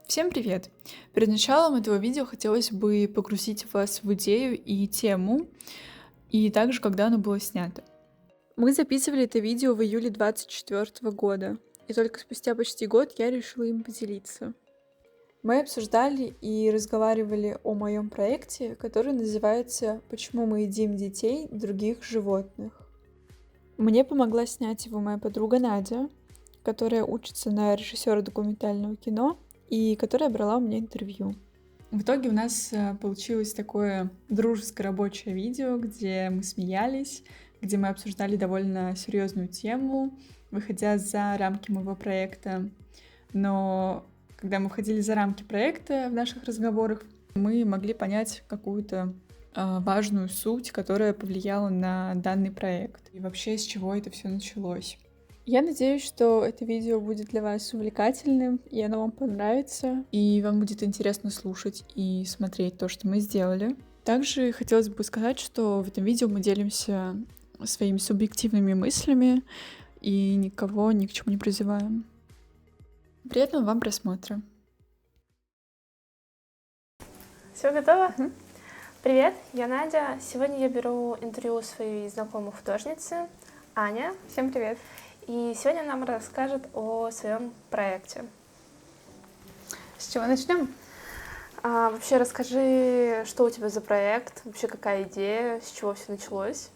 Всем привет! Перед началом этого видео хотелось бы погрузить вас в идею и тему, и также, когда оно было снято. Мы записывали это видео в июле 2024 года, и только спустя почти год я решила им поделиться. Мы обсуждали и разговаривали о моем проекте, который называется «Почему мы едим детей других животных?». Мне помогла снять его моя подруга Надя, которая учится на режиссера документального кино и которая брала у меня интервью. В итоге у нас получилось такое дружеское рабочее видео, где мы смеялись, где мы обсуждали довольно серьезную тему, выходя за рамки моего проекта. Но когда мы входили за рамки проекта в наших разговорах, мы могли понять какую-то важную суть, которая повлияла на данный проект. И вообще, с чего это все началось. Я надеюсь, что это видео будет для вас увлекательным, и оно вам понравится, и вам будет интересно слушать и смотреть то, что мы сделали. Также хотелось бы сказать, что в этом видео мы делимся своими субъективными мыслями и никого ни к чему не призываем. Приятного вам просмотра. Все готово? Привет, я Надя. Сегодня я беру интервью у своей знакомой художницы Аня. Всем привет. И сегодня она нам расскажет о своем проекте. С чего начнем? Вообще расскажи, что у тебя за проект, вообще какая идея, с чего все началось.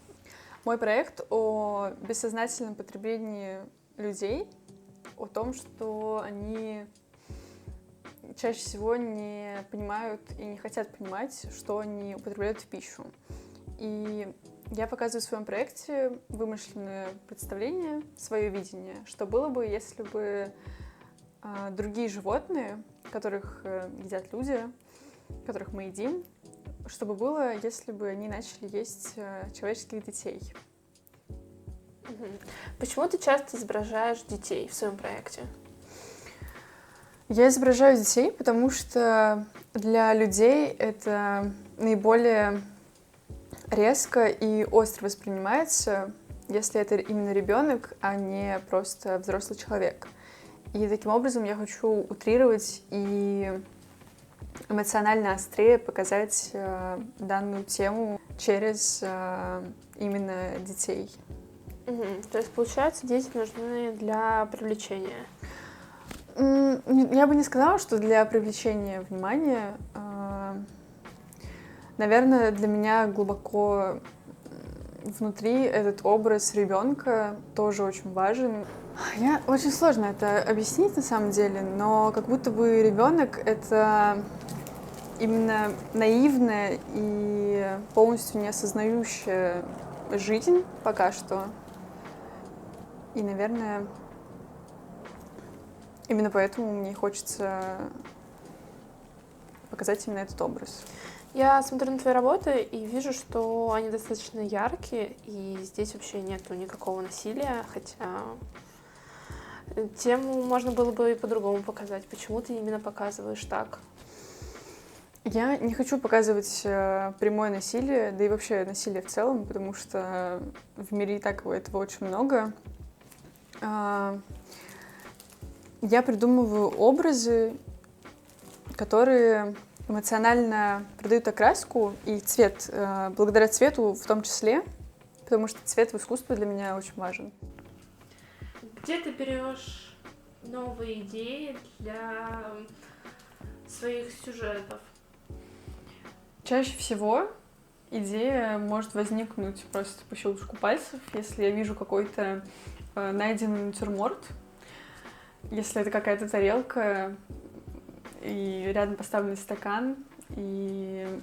Мой проект о бессознательном потреблении людей, о том, что они чаще всего не понимают и не хотят понимать, что они употребляют в пищу. И я показываю в своем проекте вымышленное представление, свое видение, что было бы, если бы другие животные, которых едят люди, которых мы едим, что бы было, если бы они начали есть человеческих детей. Почему ты часто изображаешь детей в своем проекте? Я изображаю детей, потому что для людей это наиболее резко и остро воспринимается, если это именно ребенок, а не просто взрослый человек. И таким образом я хочу утрировать и эмоционально острее показать данную тему через именно детей. То есть, получается, дети нужны для привлечения? Я бы не сказала, что для привлечения внимания. Наверное, для меня глубоко внутри этот образ ребенка тоже очень важен. Очень сложно это объяснить на самом деле, но как будто бы ребенок — это именно наивная и полностью не осознающая жизнь пока что. И, наверное, именно поэтому мне хочется показать именно этот образ. Я смотрю на твои работы и вижу, что они достаточно яркие, и здесь вообще нету никакого насилия, хотя тему можно было бы и по-другому показать. Почему ты именно показываешь так? Я не хочу показывать прямое насилие, да и вообще насилие в целом, потому что в мире и так этого очень много. Я придумываю образы, которые эмоционально придают окраску и цвет, благодаря цвету в том числе, потому что цвет в искусстве для меня очень важен. Где ты берешь новые идеи для своих сюжетов? Чаще всего идея может возникнуть просто по щелчку пальцев, если я вижу какой-то найденный натюрморт, если это какая-то тарелка, и рядом поставленный стакан, и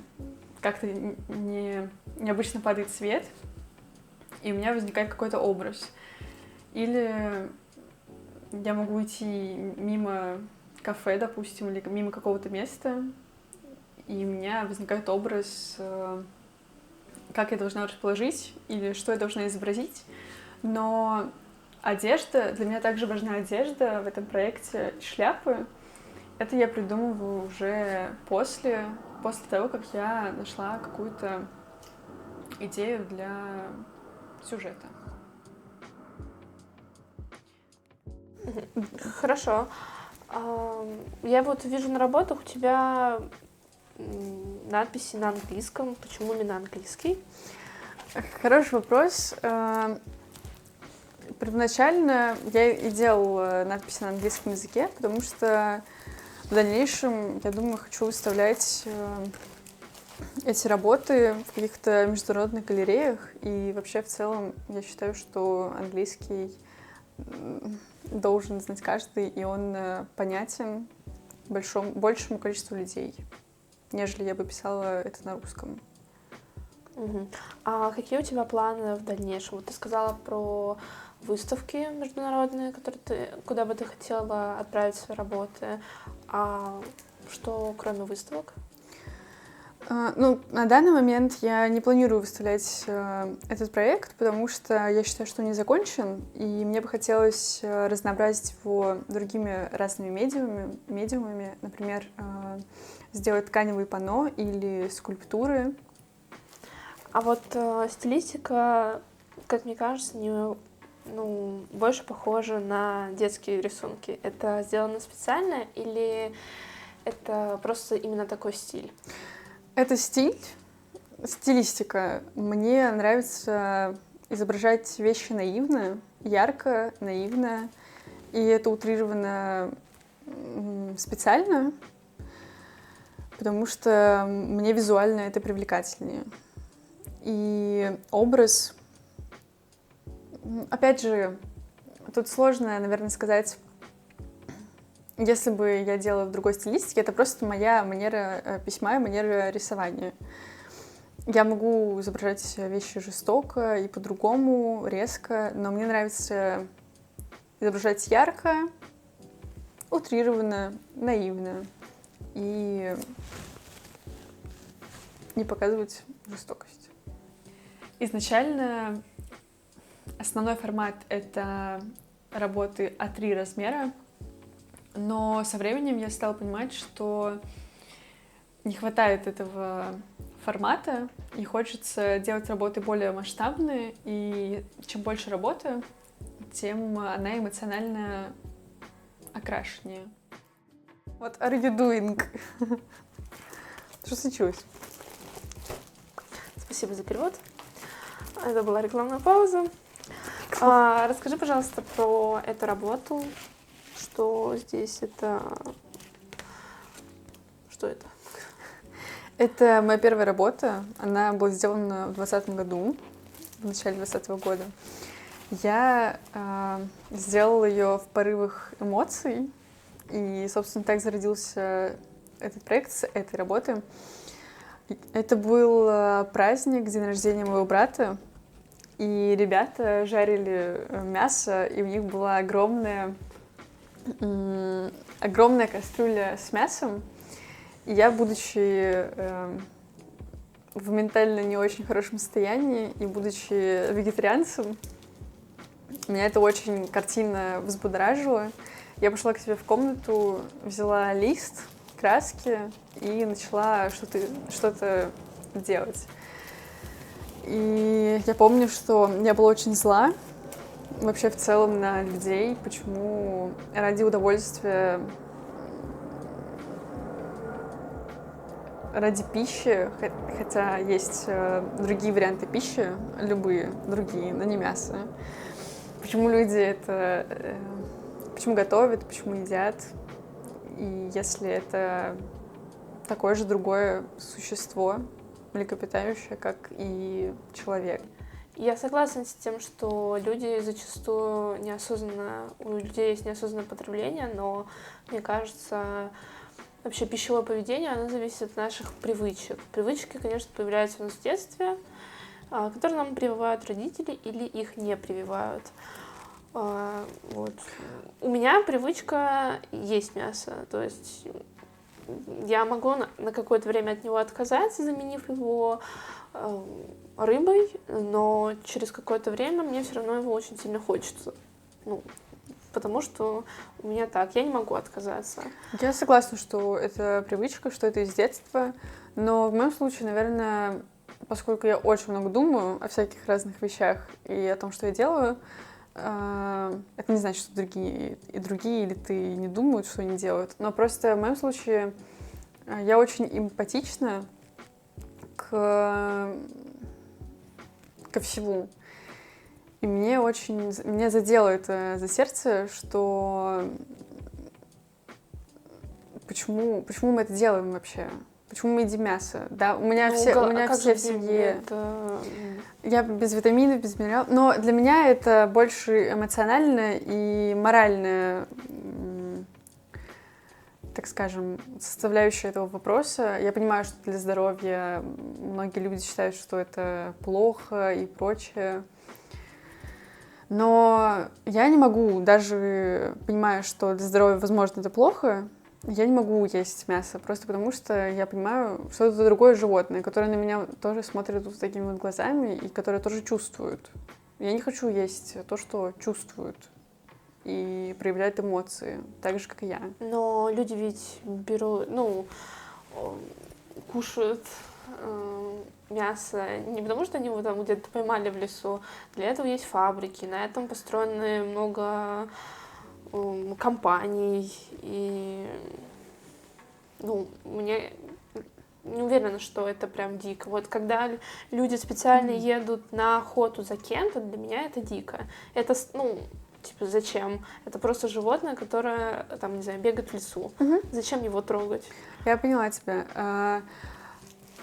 как-то необычно падает свет, и у меня возникает какой-то образ. Или я могу идти мимо кафе, допустим, или мимо какого-то места, и у меня возникает образ, как я должна расположить, или что я должна изобразить. Но одежда, для меня также важна одежда в этом проекте, шляпы. Это я придумываю уже после того, как я нашла какую-то идею для сюжета. Хорошо. Я вот вижу на работах у тебя надписи на английском. Почему именно английский? Хороший вопрос. Первоначально я и делала надписи на английском языке, потому что в дальнейшем, я думаю, хочу выставлять эти работы в каких-то международных галереях. И вообще в целом я считаю, что английский должен знать каждый, и он понятен большему количеству людей, нежели я бы писала это на русском. Угу. А какие у тебя планы в дальнейшем? Вот ты сказала про выставки международные, куда бы ты хотела отправить свои работы. А что кроме выставок? На данный момент я не планирую выставлять этот проект, потому что я считаю, что он не закончен, и мне бы хотелось разнообразить его другими разными медиумами, например, сделать тканевые панно или скульптуры. А вот стилистика, как мне кажется, больше похожа на детские рисунки. Это сделано специально или это просто именно такой стиль? Это стилистика. Мне нравится изображать вещи наивно, ярко, наивно, и это утрировано специально, потому что мне визуально это привлекательнее. И образ... Опять же, тут сложно, наверное, сказать, если бы я делала в другой стилистике, это просто моя манера письма и манера рисования. Я могу изображать вещи жестоко и по-другому, резко, но мне нравится изображать ярко, утрированно, наивно и не показывать жестокость. Изначально основной формат — это работы А3 размера, но со временем я стала понимать, что не хватает этого формата, и хочется делать работы более масштабные, и чем больше работы, тем она эмоционально окрашеннее. What are you doing? Что случилось? Спасибо за перевод. Это была рекламная пауза. Расскажи, пожалуйста, про эту работу. Что здесь это? Что это? Это моя первая работа. Она была сделана в 2020 году, в начале 2020 года. Я сделала ее в порывах эмоций, и, собственно, так зародился этот проект с этой работы. Это был праздник, день рождения моего брата, и ребята жарили мясо, и у них была огромная кастрюля с мясом. И я, будучи в ментально не очень хорошем состоянии и будучи вегетарианцем, меня это очень картинно взбудоражило. Я пошла к себе в комнату, взяла лист, краски и начала что-то делать. И я помню, что я была очень зла вообще в целом на людей, почему ради удовольствия, ради пищи, хотя есть другие варианты пищи, любые другие, но не мясо. Почему люди почему готовят, почему едят, и если это такое же другое существо, млекопитающее, как и человек. Я согласна с тем, что люди зачастую у людей есть неосознанное потребление, но мне кажется, вообще пищевое поведение, оно зависит от наших привычек. Привычки, конечно, появляются у нас в детстве, которые нам прививают родители или их не прививают. Вот. У меня привычка есть мясо, то есть я могу на какое-то время от него отказаться, заменив его рыбой, но через какое-то время мне все равно его очень сильно хочется. Потому что у меня так, я не могу отказаться. Я согласна, что это привычка, что это из детства, но в моем случае, наверное, поскольку я очень много думаю о всяких разных вещах и о том, что я делаю, Это не значит, что другие или ты не думают, что они делают. Но просто в моем случае я очень эмпатична ко всему. И меня задело это за сердце, что почему мы это делаем вообще? Почему мы едим мясо? Да, у меня все в семье. Я без витаминов, без минералов. Но для меня это больше эмоциональное и моральное, так скажем, составляющая этого вопроса. Я понимаю, что для здоровья многие люди считают, что это плохо и прочее. Но я не могу, даже понимая, что для здоровья, возможно, это плохо, я не могу есть мясо, просто потому что я понимаю, что это другое животное, которое на меня тоже смотрит вот такими вот глазами и которое тоже чувствует. Я не хочу есть то, что чувствует и проявляет эмоции, так же, как и я. Но люди ведь кушают мясо не потому, что они его там где-то поймали в лесу. Для этого есть фабрики, на этом построены много компаний. И мне не уверена, что это прям дико. Вот когда люди специально едут на охоту за кем-то, для меня это дико. Это, зачем? Это просто животное, которое, там, не знаю, бегает в лесу. Зачем его трогать? Я поняла тебя.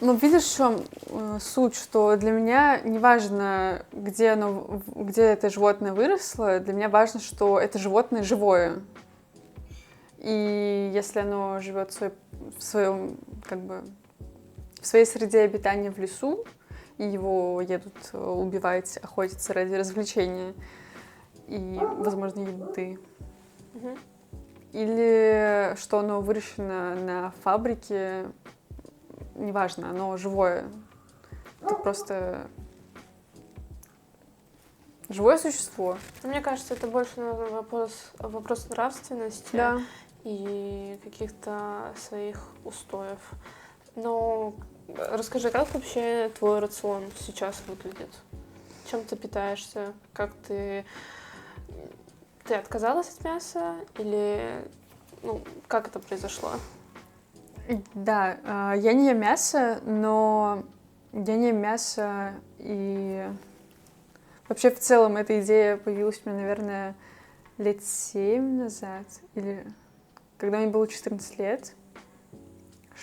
Видишь, в чем суть, что для меня не важно, где это животное выросло, для меня важно, что это животное живое. И если оно живет в своей среде обитания в лесу, и его едут убивать, охотиться ради развлечения и, возможно, еды, или что оно выращено на фабрике, неважно, оно живое. Это просто живое существо. Мне кажется, это больше наверное, вопрос нравственности. Да. И каких-то своих устоев. Но расскажи, как вообще твой рацион сейчас выглядит? Чем ты питаешься? Как ты отказалась от мяса? Или как это произошло? Да, я не ем мясо, но я не ем мясо, и вообще в целом эта идея появилась у меня, наверное, лет 7 назад, или когда мне было 14 лет,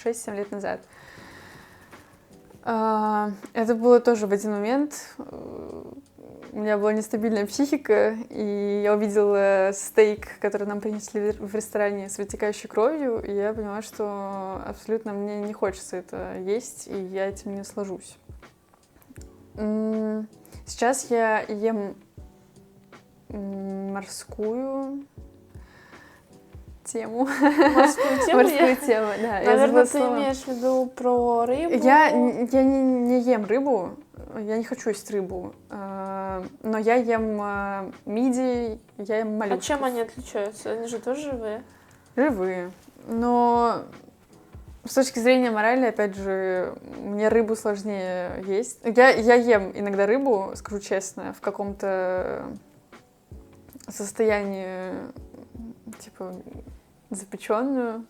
6-7 лет назад. Это было тоже в один момент. У меня была нестабильная психика, и я увидела стейк, который нам принесли в ресторане с вытекающей кровью, и я поняла, что абсолютно мне не хочется это есть, и я этим не наслажусь. Сейчас я ем морскую тему. Морскую тему, да. Наверное, ты имеешь в виду про рыбу? Я не ем рыбу, я не хочу есть рыбу, но я ем мидии, я ем моллюсков. А чем они отличаются? Они же тоже живые? Живые. Но с точки зрения морали, опять же, мне рыбу сложнее есть. Я ем иногда рыбу, скажу честно, в каком-то состоянии, типа, запеченную,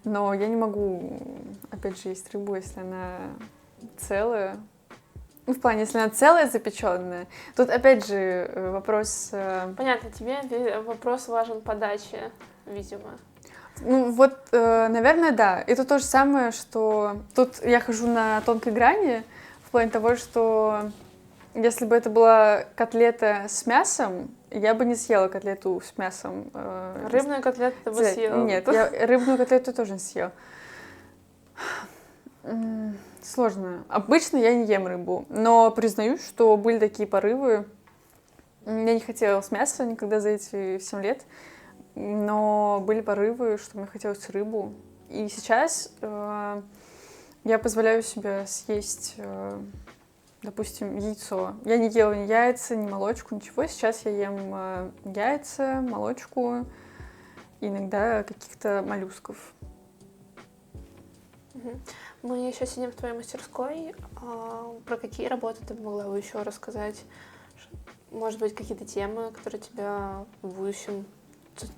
но я не могу, опять же, есть рыбу, если она целая. В плане, если она целая, запеченная. Тут, опять же, вопрос... Понятно, тебе вопрос важен подачи, видимо. Наверное, да. Это то же самое, что... Тут я хожу на тонкой грани, в плане того, что если бы это была котлета с мясом, я бы не съела котлету с мясом. Рыбную котлету ты бы съела? Нет, я рыбную котлету тоже не съела. Сложно. Обычно я не ем рыбу, но признаюсь, что были такие порывы. Я не хотела с мяса никогда за эти 7 лет, но были порывы, что мне хотелось рыбу. И сейчас я позволяю себе съесть, допустим, яйцо. Я не ела ни яйца, ни молочку, ничего. Сейчас я ем яйца, молочку, иногда каких-то моллюсков. Мы сейчас сидим в твоей мастерской. Про какие работы ты могла бы еще рассказать? может быть, какие-то темы, которые тебя в будущем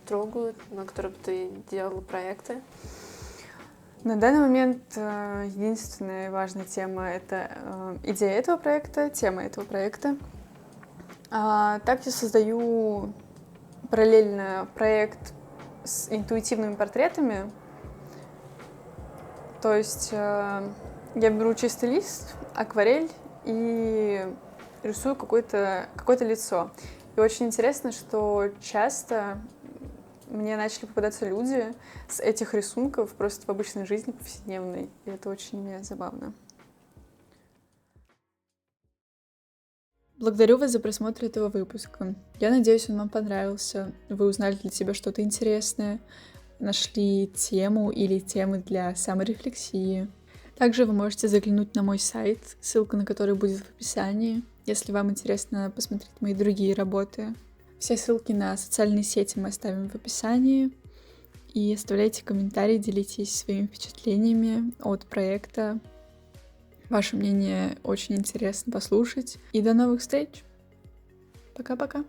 трогают, на которые бы ты делала проекты? На данный момент единственная важная тема — это идея этого проекта, тема этого проекта. Так я создаю параллельно проект с интуитивными портретами. То есть я беру чистый лист, акварель и рисую какое-то лицо. И очень интересно, что часто мне начали попадаться люди с этих рисунков просто в обычной жизни, повседневной. И это очень забавно. Благодарю вас за просмотр этого выпуска. Я надеюсь, он вам понравился. Вы узнали для себя что-то интересное, нашли тему или темы для саморефлексии. Также вы можете заглянуть на мой сайт, ссылка на который будет в описании, если вам интересно посмотреть мои другие работы. Все ссылки на социальные сети мы оставим в описании. И оставляйте комментарии, делитесь своими впечатлениями от проекта. Ваше мнение очень интересно послушать. И до новых встреч! Пока-пока!